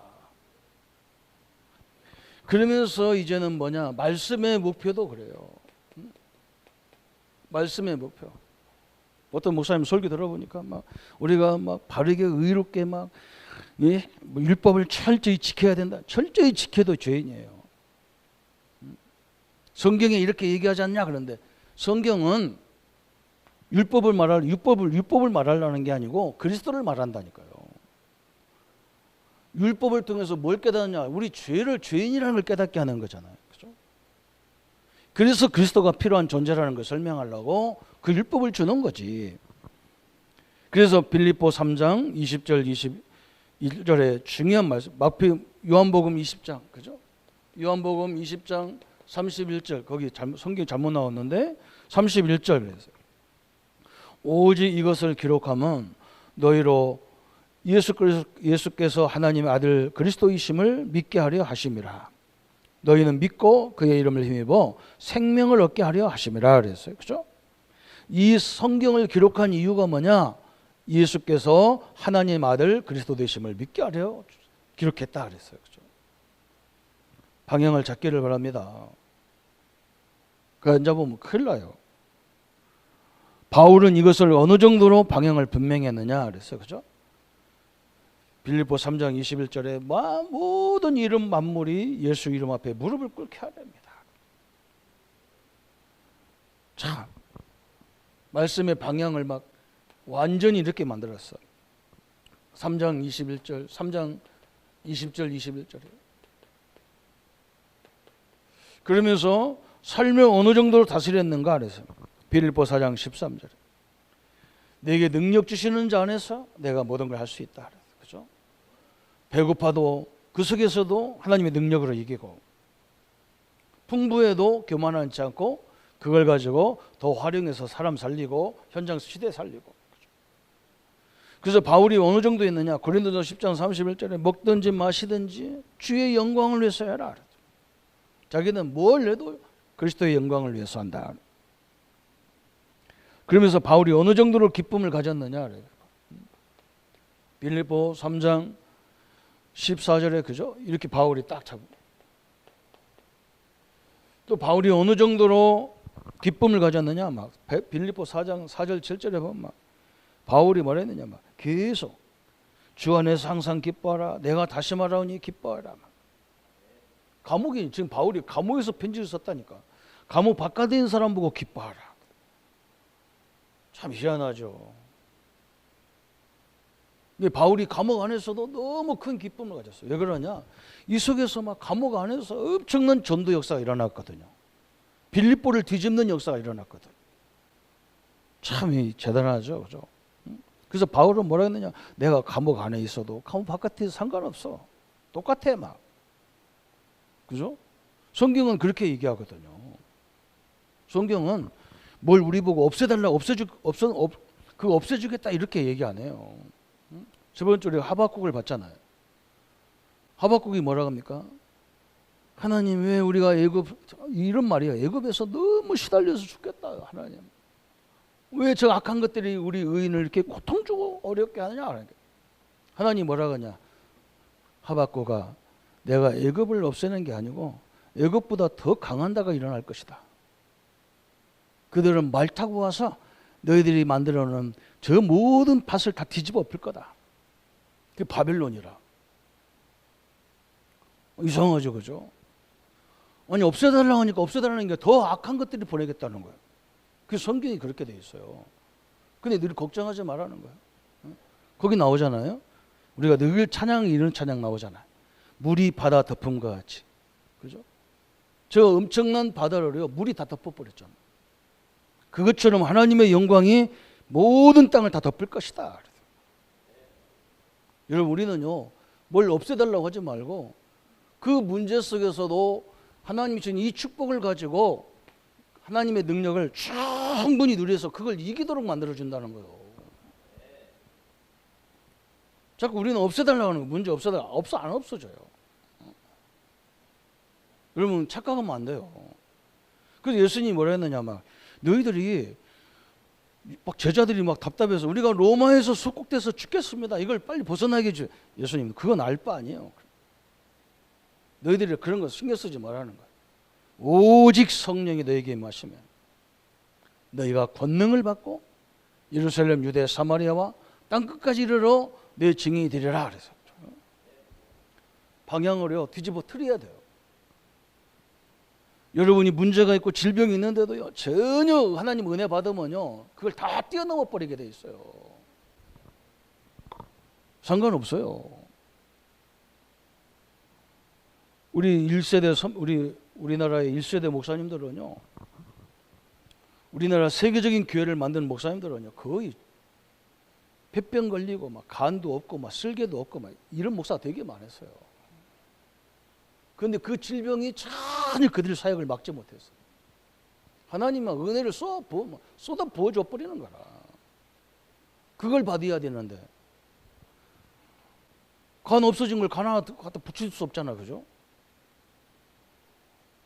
그러면서 이제는 뭐냐, 말씀의 목표도 그래요. 말씀의 목표. 어떤 목사님 설교 들어보니까 막 우리가 막 바르게 의롭게 막 예? 뭐 율법을 철저히 지켜야 된다. 철저히 지켜도 죄인이에요. 성경에 이렇게 얘기하지 않냐 그런데 성경은 율법을 말하려는 게 아니고 그리스도를 말한다니까요. 율법을 통해서 뭘 깨닫느냐? 우리 죄를 죄인이라는 걸 깨닫게 하는 거잖아요. 그렇죠? 그래서 그리스도가 필요한 존재라는 걸 설명하려고 그 율법을 주는 거지. 그래서 빌립보 3장 20절 21절에 중요한 말씀, 요한복음 20장, 그죠? 요한복음 20장 31절, 거기 성경이 잘못 나왔는데 31절 그랬어요. 오직 이것을 기록하면 너희로 예수께서 하나님의 아들 그리스도이심을 믿게 하려 하심이라. 너희는 믿고 그의 이름을 힘입어 생명을 얻게 하려 하심이라 그랬어요. 그죠? 이 성경을 기록한 이유가 뭐냐? 예수께서 하나님의 아들 그리스도 되심을 믿게 하려 기록했다 그랬어요. 그죠? 방향을 잡기를 바랍니다. 그 안 잡으면 큰일 나요. 바울은 이것을 어느 정도로 방향을 분명히 했느냐 그랬어요. 그죠? 빌립보 3장 21절에 모든 이름 만물이 예수 이름 앞에 무릎을 꿇게 하렵니다. 참 말씀의 방향을 막 완전히 이렇게 만들었어. 3장 21절, 3장 20절 21절에. 그러면서 삶을 어느 정도로 다스렸는가 그래서 빌립보 4장 13절에 내게 능력 주시는 자 안에서 내가 모든 걸 할 수 있다. 그죠? 배고파도 그 속에서도 하나님의 능력으로 이기고 풍부해도 교만하지 않고 그걸 가지고 더 활용해서 사람 살리고 현장 시대 살리고. 그래서 바울이 어느 정도 했느냐? 고린도전서 10장 31절에 먹든지 마시든지 주의 영광을 위해서 해라. 자기는 뭘 해도 그리스도의 영광을 위해서 한다. 그러면서 바울이 어느 정도로 기쁨을 가졌느냐? 빌립보 3장 14절에 그죠? 이렇게 바울이 딱 잡고. 또 바울이 어느 정도로 기쁨을 가졌느냐? 막 빌립보 4장 4절 7절에 보면 막 바울이 뭐라 했느냐? 막 계속 주 안에서 항상 기뻐하라. 내가 다시 말하오니 기뻐하라. 감옥이 지금 바울이 감옥에서 편지를 썼다니까. 감옥 바깥에 있는 사람 보고 기뻐하라. 참 희한하죠. 근데 바울이 감옥 안에서도 너무 큰 기쁨을 가졌어요. 왜 그러냐? 이 속에서 막 감옥 안에서 엄청난 전도 역사가 일어났거든요. 빌립보를 뒤집는 역사가 일어났거든요. 참 대단하죠, 그죠? 그래서 바울은 뭐라 했느냐? 내가 감옥 안에 있어도 감옥 바깥에 상관없어. 똑같아 막. 그죠? 성경은 그렇게 얘기하거든요. 성경은 뭘 우리 보고 없애달라, 없애주겠다 이렇게 얘기 안 해요. 저번 주에 하박국을 봤잖아요. 하박국이 뭐라고 합니까? 하나님 왜 우리가 이런 말이에요. 애굽에서 너무 시달려서 죽겠다. 하나님. 왜 저 악한 것들이 우리 의인을 이렇게 고통 주고 어렵게 하느냐. 하나님 뭐라 하냐. 하박국아, 내가 애굽을 없애는 게 아니고 애굽보다 더 강한 나라가 일어날 것이다. 그들은 말 타고 와서 너희들이 만들어 놓은 저 모든 밭을 다 뒤집어 엎을 거다. 그게 바벨론이라. 이상하죠, 그죠? 아니, 없애달라고 하니까 없애달라는 게 더 악한 것들이 보내겠다는 거예요. 그 성경이 그렇게 돼 있어요. 근데 늘 걱정하지 말라는 거예요. 거기 나오잖아요. 우리가 늘 찬양, 이런 찬양 나오잖아요. 물이 바다 덮음과 같이. 그죠? 저 엄청난 바다를요, 물이 다 덮어버렸잖아요. 그것처럼 하나님의 영광이 모든 땅을 다 덮을 것이다. 여러분, 우리는요, 뭘 없애달라고 하지 말고 그 문제 속에서도 하나님이 주신 이 축복을 가지고 하나님의 능력을 충분히 누려서 그걸 이기도록 만들어준다는 거예요. 자꾸 우리는 없애달라고 하는 거, 문제 없애달라, 안 없어져요. 여러분, 착각하면 안 돼요. 그래서 예수님이 뭐라 했느냐, 막 너희들이 막 제자들이 막 답답해서 우리가 로마에서 속국돼서 죽겠습니다. 이걸 빨리 벗어나게 해줘. 예수님, 그건 알 바 아니에요. 너희들이 그런 거 신경 쓰지 말라는 거예요. 오직 성령이 너에게 임하시면 너희가 권능을 받고 예루살렘, 유대, 사마리아와 땅 끝까지 이르러 내 증인이 되리라. 그래서 방향을요 뒤집어 틀어야 돼요. 여러분이 문제가 있고 질병이 있는데도요 전혀 하나님 은혜 받으면요 그걸 다 뛰어넘어 버리게 돼 있어요. 상관없어요. 우리나라의 1세대 목사님들은요, 우리나라 세계적인 교회를 만든 목사님들은요 거의 폐병 걸리고 막 간도 없고 막 쓸개도 없고 막 이런 목사가 되게 많았어요. 그런데 그 질병이 전혀 그들 사역을 막지 못했어요. 하나님은 은혜를 쏟아 부어줘 버리는 거라. 그걸 받아야 되는데 간 없어진 걸 간 하나 갖다 붙일 수 없잖아, 그죠?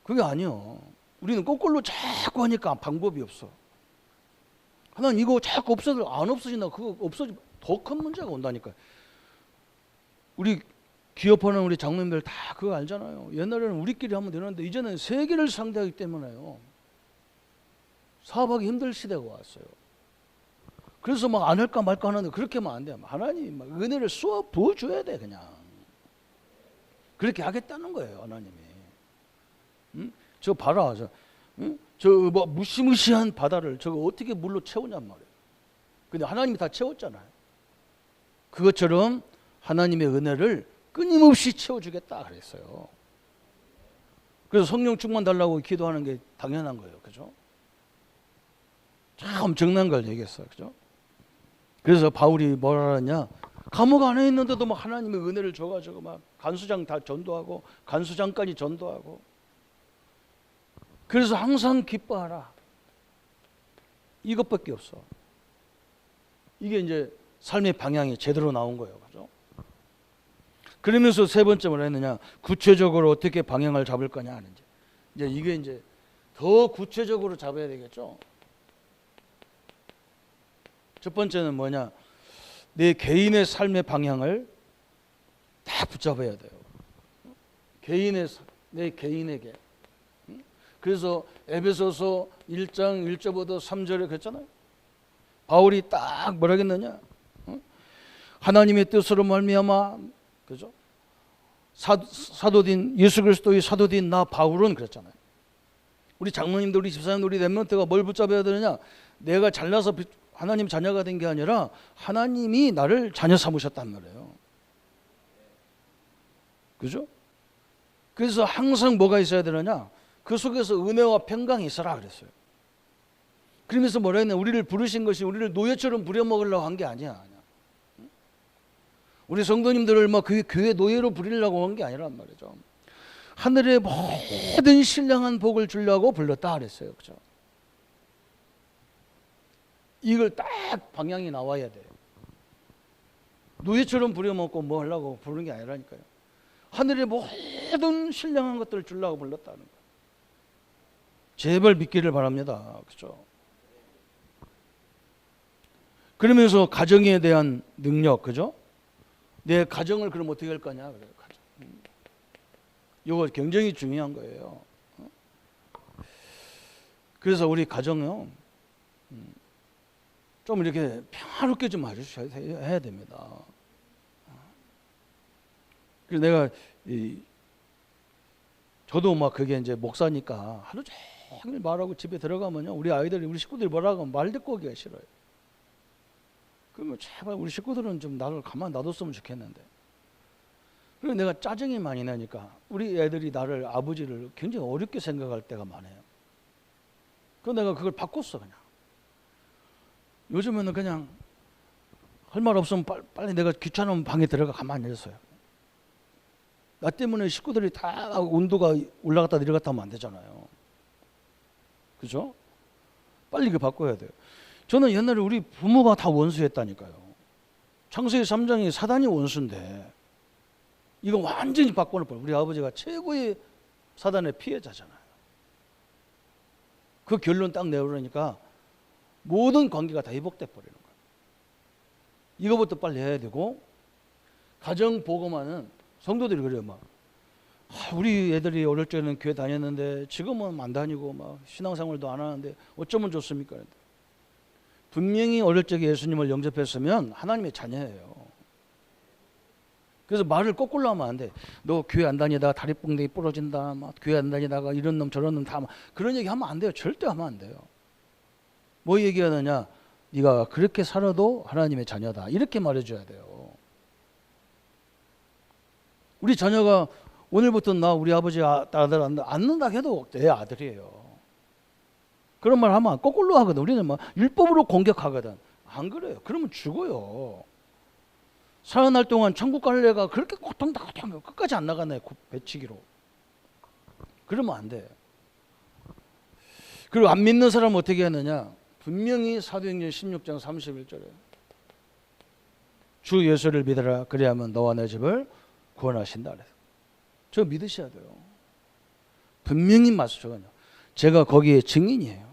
그게 아니요. 우리는 거꾸로 자꾸 하니까 방법이 없어. 하나님 이거 자꾸 안 없어진다. 그거 없어지 더 큰 문제가 온다니까. 우리 기업하는 우리 장로님들 다 그거 알잖아요. 옛날에는 우리끼리 하면 되는데 이제는 세계를 상대하기 때문에요. 사업하기 힘들 시대가 왔어요. 그래서 막 안 할까 말까 하는데 그렇게 하면 안 돼. 하나님이 막 은혜를 쏘아 부어줘야 돼 그냥. 그렇게 하겠다는 거예요 하나님이. 응? 저 봐라. 저 뭐 무시무시한 바다를 저거 어떻게 물로 채우냔 말이에요. 근데 하나님이 다 채웠잖아요. 그것처럼 하나님의 은혜를 끊임없이 채워주겠다 그랬어요. 그래서 성령 충만 달라고 기도하는 게 당연한 거예요. 그죠? 참 엄청난 걸 얘기했어요. 그죠? 그래서 바울이 뭐라 하냐? 감옥 안에 있는데도 막 하나님의 은혜를 줘가지고 막 간수장 다 전도하고 간수장까지 전도하고. 그래서 항상 기뻐하라. 이것밖에 없어. 이게 이제 삶의 방향이 제대로 나온 거예요. 그죠? 그러면서 세 번째 뭐라 했느냐? 구체적으로 어떻게 방향을 잡을 거냐 하는지. 이제 이게 이제 더 구체적으로 잡아야 되겠죠? 첫 번째는 뭐냐? 내 개인의 삶의 방향을 다 붙잡아야 돼요. 내 개인에게. 그래서 에베소서 1장 1절부터 3절에 그랬잖아요. 바울이 딱 뭐라 했느냐? 하나님의 뜻으로 말미암아, 그죠? 사도된 예수 그리스도의 사도된 나 바울은 그랬잖아요. 우리 장로님들, 우리 집사님들, 우리 렘넌트가 뭘 붙잡아야 되느냐? 내가 잘나서 하나님 자녀가 된 게 아니라 하나님이 나를 자녀 삼으셨단 말이에요. 그죠? 그래서 항상 뭐가 있어야 되느냐? 그 속에서 은혜와 평강이 있어라 그랬어요. 그러면서 뭐라 했냐? 우리를 부르신 것이 우리를 노예처럼 부려먹으려고 한 게 아니야. 우리 성도님들을 막 그 교회 노예로 부리려고 한 게 아니란 말이죠. 하늘의 모든 신령한 복을 주려고 불렀다 그랬어요. 그죠? 이걸 딱 방향이 나와야 돼요. 노예처럼 부려먹고 뭐 하려고 부르는 게 아니라니까요. 하늘의 모든 신령한 것들을 주려고 불렀다는 거예요. 제발 믿기를 바랍니다. 그죠? 그러면서 가정에 대한 능력, 그죠? 내 가정을 그럼 어떻게 할 거냐? 그래요. 가정. 이거 굉장히 중요한 거예요. 그래서 우리 가정요, 좀 이렇게 평화롭게 좀 해야 됩니다. 그래서 내가 저도 막 그게 이제 목사니까 하루 종일 말하고 집에 들어가면요, 우리 아이들이, 우리 식구들이 뭐라고 하면 말 듣고 오기가 싫어요. 그러면 제발 우리 식구들은 좀 나를 가만 놔뒀으면 좋겠는데. 그래서 내가 짜증이 많이 나니까 우리 애들이 나를, 아버지를 굉장히 어렵게 생각할 때가 많아요. 그래서 내가 그걸 바꿨어. 그냥 요즘에는 그냥 할 말 없으면 빨리 내가 귀찮으면 방에 들어가 가만히 있어요. 나 때문에 식구들이 다 온도가 올라갔다 내려갔다 하면 안 되잖아요. 그죠? 빨리 그 바꿔야 돼요. 저는 옛날에 우리 부모가 다 원수였다니까요. 창세기 3장이 사단이 원수인데 이거 완전히 바꿔놓을 뻔. 우리 아버지가 최고의 사단의 피해자잖아요. 그 결론 딱 내버리니까 모든 관계가 다 회복돼 버리는 거예요. 이거부터 빨리 해야 되고, 가정 보고만은 성도들이 그래요. 막 우리 애들이 어릴 적에는 교회 다녔는데 지금은 안 다니고 막 신앙생활도 안 하는데 어쩌면 좋습니까? 분명히 어릴 적에 예수님을 영접했으면 하나님의 자녀예요. 그래서 말을 거꾸로 하면 안 돼. 너 교회 안 다니다가 다리 뽕대기 부러진다. 막 교회 안 다니다가 이런 놈 저런 놈 다 그런 얘기 하면 안 돼요. 절대 하면 안 돼요. 뭐 얘기하느냐? 네가 그렇게 살아도 하나님의 자녀다. 이렇게 말해줘야 돼요. 우리 자녀가 오늘부터 나 우리 아버지 아들 안 낳는다 해도 내 아들이에요. 그런 말 하면 거꾸로 하거든. 우리는 막 율법으로 공격하거든. 안 그래요. 그러면 죽어요. 살아날 동안 천국 갈래가 그렇게 고통당하고 끝까지 안 나가네. 배치기로. 그러면 안 돼. 그리고 안 믿는 사람은 어떻게 하느냐? 분명히 사도행전 16장 31절에 주 예수를 믿으라. 그리하면 너와 내 집을 구원하신다. 그래서 저 믿으셔야 돼요. 분명히 맞춰가요. 제가 거기에 증인이에요.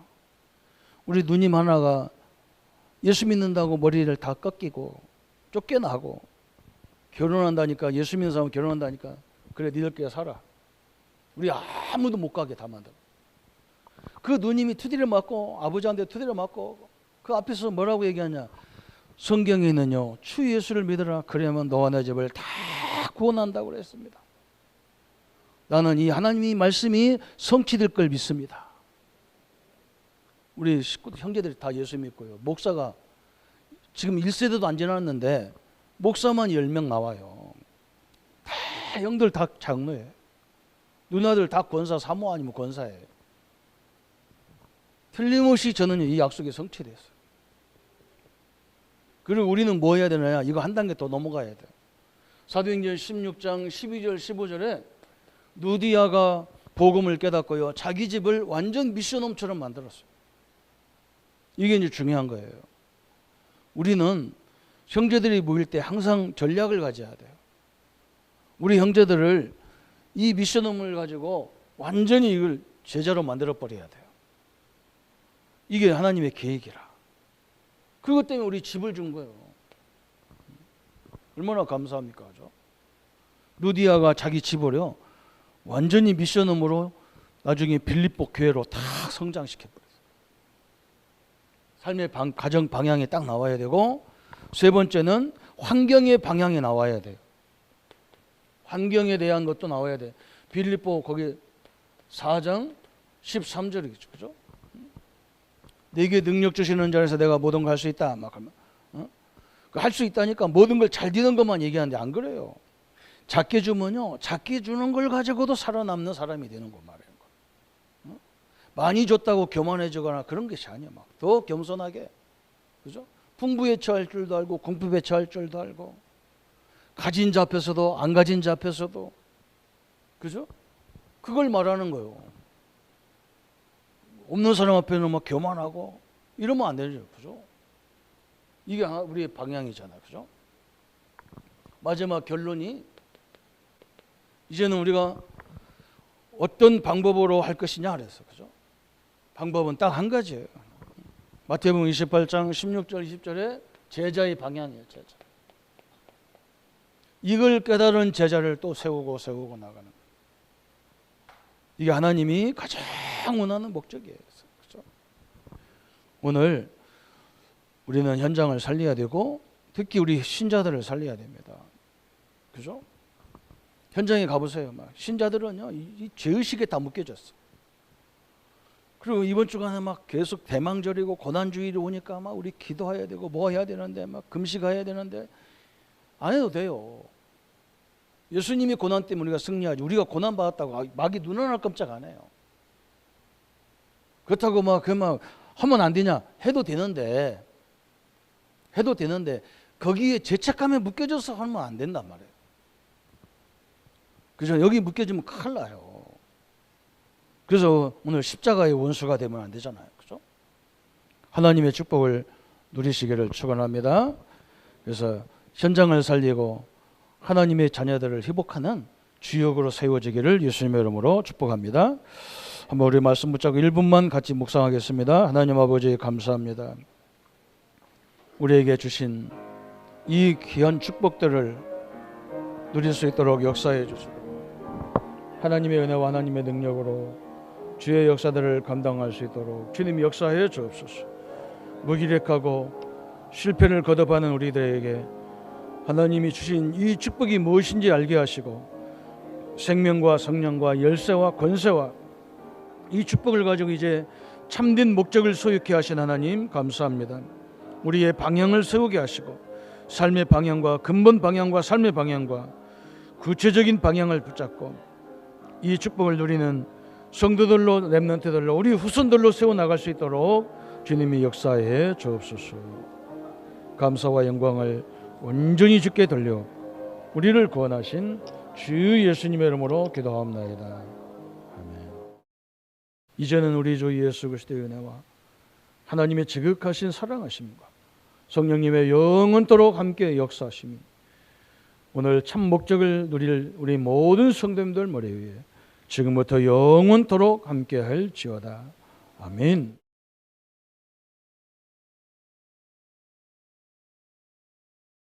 우리 누님 하나가 예수 믿는다고 머리를 다 꺾이고 쫓겨나고 결혼한다니까, 예수 믿는 사람 결혼한다니까, 그래 니들끼리 살아. 우리 아무도 못 가게 다 만들어. 그 누님이 투디를 맞고 아버지한테 투디를 맞고 그 앞에서 뭐라고 얘기하냐? 성경에는요, 주 예수를 믿으라. 그러면 너와 내 집을 다 구원한다고 그랬습니다. 나는 이 하나님의 말씀이 성취될 걸 믿습니다. 우리 식구 형제들이 다 예수 믿고요. 목사가 지금 1세대도 안 지났는데 목사만 10명 나와요. 다 형들 다 장로예요. 누나들 다 권사, 사모 아니면 권사예요. 틀림없이 저는 이 약속이 성취됐어요. 그리고 우리는 뭐 해야 되느냐? 이거 한 단계 더 넘어가야 돼요. 사도행전 16장 12절 15절에 누디아가 복음을 깨닫고요, 자기 집을 완전 미션홈처럼 만들었어요. 이게 이제 중요한 거예요. 우리는 형제들이 모일 때 항상 전략을 가져야 돼요. 우리 형제들을 이 미션홈을 가지고 완전히 이걸 제자로 만들어 버려야 돼요. 이게 하나님의 계획이라. 그것 때문에 우리 집을 준 거예요. 얼마나 감사합니까? 그죠? 누디아가 자기 집을요 완전히 미션홈으로 나중에 빌립보 교회로 다 성장시켜버렸어요. 삶의 가정 방향에 딱 나와야 되고, 세 번째는 환경의 방향에 나와야 돼요. 환경에 대한 것도 나와야 돼. 빌립보 거기 4장 13절이겠죠. 그죠? 내게 능력 주시는 자에서 내가 모든 걸 할 수 있다. 막 하면 할 수 있다니까 모든 걸 잘 되는 것만 얘기하는데 안 그래요. 작게 주면요, 작게 주는 걸 가지고도 살아남는 사람이 되는 거 말이에요. 많이 줬다고 교만해지거나 그런 것이 아니야. 막 더 겸손하게, 그죠? 풍부에 처할 줄도 알고 궁핍에 처할 줄도 알고, 가진 자 앞에서도 안 가진 자 앞에서도, 그죠? 그걸 말하는 거예요. 없는 사람 앞에는 막 교만하고 이러면 안 되죠, 그죠? 이게 우리의 방향이잖아요, 그죠? 마지막 결론이, 이제는 우리가 어떤 방법으로 할 것이냐 그랬어, 그죠? 방법은 딱 한 가지예요. 마태복음 28장 16절 20절에 제자의 방향이에요. 제자. 이걸 깨달은 제자를 또 세우고 나가는 거예요. 이게 하나님이 가장 원하는 목적이에요. 그렇죠? 오늘 우리는 현장을 살려야 되고 특히 우리 신자들을 살려야 됩니다. 그죠? 현장에 가보세요. 막 신자들은요, 이 죄의식에 다 묶여졌어. 그리고 이번 주간에 막 계속 대망절이고 고난주일이 오니까 막 우리 기도해야 되고 뭐 해야 되는데 막 금식해야 되는데 안 해도 돼요. 예수님이 고난 때문에 우리가 승리하지. 우리가 고난 받았다고 마귀 눈 하나 깜짝 안 해요. 그렇다고 막 하면 안 되냐? 해도 되는데 거기에 죄책감에 묶여져서 하면 안 된단 말이에요. 그죠? 여기 묶여지면 큰일 나요. 그래서 오늘 십자가의 원수가 되면 안 되잖아요. 그죠? 하나님의 축복을 누리시기를 축원합니다. 그래서 현장을 살리고 하나님의 자녀들을 회복하는 주역으로 세워지기를 예수님의 이름으로 축복합니다. 한번 우리 말씀 붙잡고 1분만 같이 묵상하겠습니다. 하나님 아버지 감사합니다. 우리에게 주신 이 귀한 축복들을 누릴 수 있도록 역사해 주시고 하나님의 은혜와 하나님의 능력으로 주의 역사들을 감당할 수 있도록 주님이 역사해 주옵소서. 무기력하고 실패를 거듭하는 우리들에게 하나님이 주신 이 축복이 무엇인지 알게 하시고 생명과 성령과 열쇠와 권세와 이 축복을 가지고 이제 참된 목적을 소유케 하신 하나님 감사합니다. 우리의 방향을 세우게 하시고 삶의 방향과 근본 방향과 삶의 방향과 구체적인 방향을 붙잡고 이 축복을 누리는 성도들로 렘넌트들로 우리 후손들로 세워나갈 수 있도록 주님이 역사해 주옵소서. 감사와 영광을 온전히 주께 돌려 우리를 구원하신 주 예수님의 이름으로 기도하옵나이다. 아멘. 이제는 우리 주 예수 그리스도의 은혜와 하나님의 지극하신 사랑하심과 성령님의 영원토록 함께 역사하심이 오늘 참 목적을 누릴 우리 모든 성도님들 머리 위에 지금부터 영원토록 함께 할지어다. 아멘.